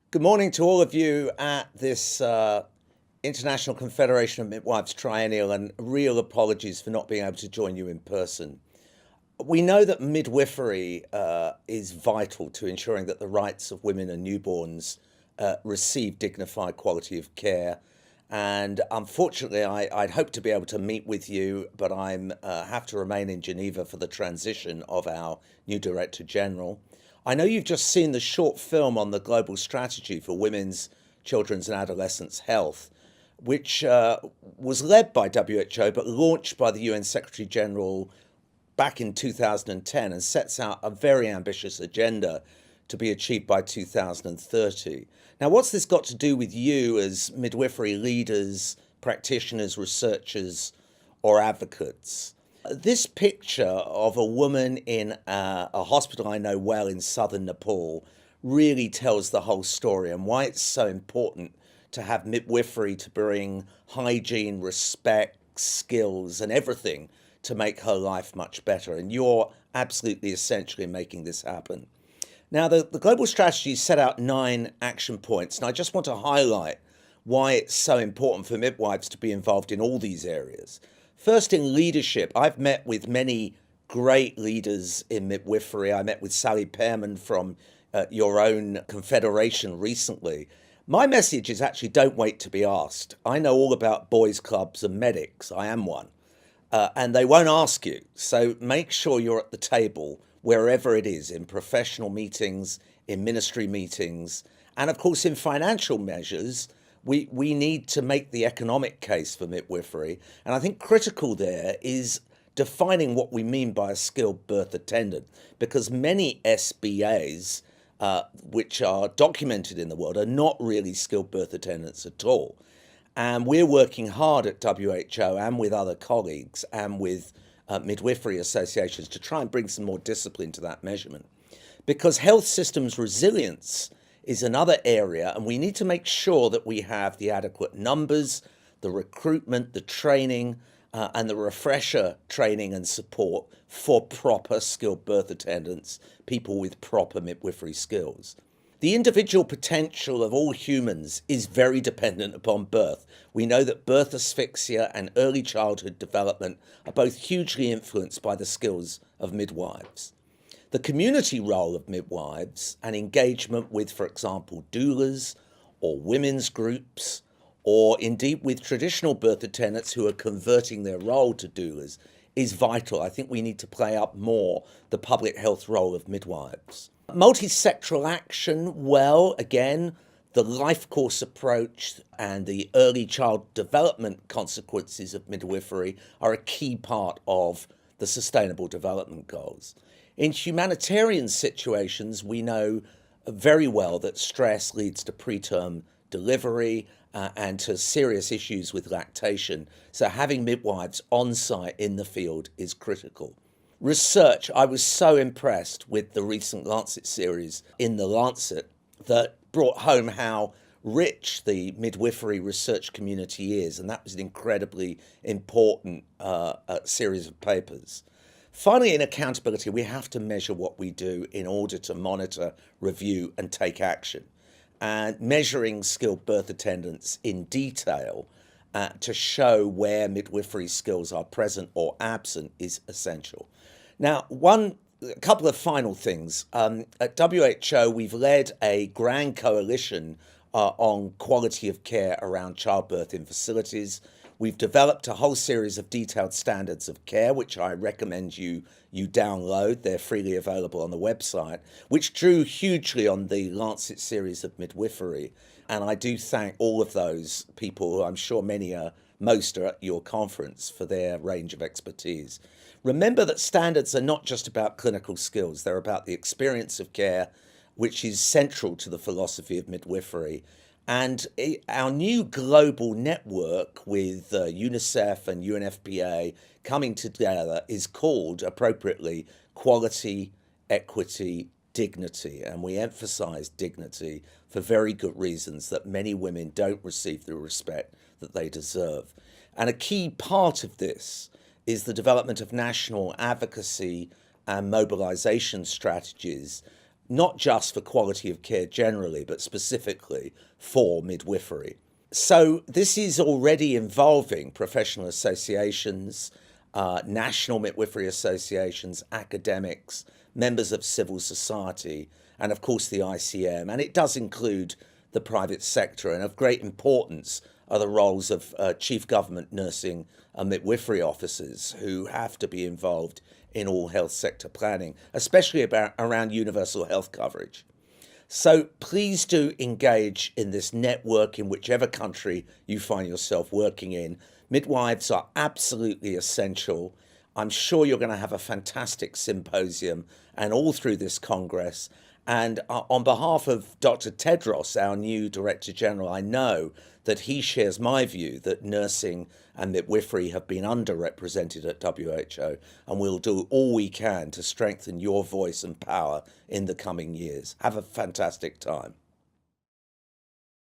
Good morning to all of you at this International Confederation of Midwives Triennial, and real apologies for not being able to join you in person. We know that midwifery is vital to ensuring that the rights of women and newborns receive dignified quality of care. And unfortunately, I'd hoped to be able to meet with you, but I'm have to remain in Geneva for the transition of our new Director General. I know you've just seen the short film on the global strategy for women's, children's, and adolescents' health, which was led by WHO but launched by the UN Secretary General back in 2010 and sets out a very ambitious agenda to be achieved by 2030. Now, what's this got to do with you as midwifery leaders, practitioners, researchers, or advocates? This picture of a woman in a hospital I know well in southern Nepal really tells the whole story and why it's so important to have midwifery to bring hygiene, respect, skills, and everything to make her life much better. And you're absolutely essential in making this happen. Now, the global strategy set out 9 action points, and I just want to highlight why it's so important for midwives to be involved in all these areas. First, in leadership, I've met with many great leaders in midwifery. I met with Sally Pearman from your own confederation recently. My message is actually don't wait to be asked. I know all about boys' clubs and medics. I am one. And they won't ask you. So make sure you're at the table wherever it is, in professional meetings, in ministry meetings, and of course in financial measures. We need to make the economic case for midwifery. And I think critical there is defining what we mean by a skilled birth attendant, because many SBAs, which are documented in the world, are not really skilled birth attendants at all. And we're working hard at WHO and with other colleagues and with midwifery associations to try and bring some more discipline to that measurement. Because health systems resilience is another area, and we need to make sure that we have the adequate numbers, the recruitment, the training, and the refresher training and support for proper skilled birth attendants, people with proper midwifery skills. The individual potential of all humans is very dependent upon birth. We know that birth asphyxia and early childhood development are both hugely influenced by the skills of midwives. The community role of midwives and engagement with, for example, doulas or women's groups, or indeed with traditional birth attendants who are converting their role to doulas, is vital. I think we need to play up more the public health role of midwives. Multisectoral action, well, again, the life course approach and the early child development consequences of midwifery are a key part of the Sustainable Development Goals. In humanitarian situations, we know very well that stress leads to preterm delivery and to serious issues with lactation. So having midwives on site in the field is critical. Research, I was so impressed with the recent Lancet series in the Lancet that brought home how rich the midwifery research community is, and that was an incredibly important series of papers. Finally, in accountability, we have to measure what we do in order to monitor, review, and take action. And measuring skilled birth attendants in detail to show where midwifery skills are present or absent is essential. Now, a couple of final things. At WHO, we've led a grand coalition on quality of care around childbirth in facilities. We've developed a whole series of detailed standards of care, which I recommend you download. They're freely available on the website, which drew hugely on the Lancet series of midwifery. And I do thank all of those people, who I'm sure most are at your conference, for their range of expertise. Remember that standards are not just about clinical skills. They're about the experience of care, which is central to the philosophy of midwifery. And our new global network with UNICEF and UNFPA coming together is called, appropriately, Quality, Equity, Dignity. And we emphasize dignity for very good reasons, that many women don't receive the respect that they deserve. And a key part of this is the development of national advocacy and mobilization strategies not just for quality of care generally, but specifically for midwifery. So this is already involving professional associations, national midwifery associations, academics, members of civil society, and of course the ICM. And it does include the private sector. And of great importance are the roles of chief government nursing and midwifery officers who have to be involved in all health sector planning, especially around universal health coverage. So please do engage in this network in whichever country you find yourself working in. Midwives are absolutely essential. I'm sure you're going to have a fantastic symposium and all through this Congress. And on behalf of Dr. Tedros, our new Director General, I know that he shares my view that nursing and midwifery have been underrepresented at WHO, and we'll do all we can to strengthen your voice and power in the coming years. Have a fantastic time.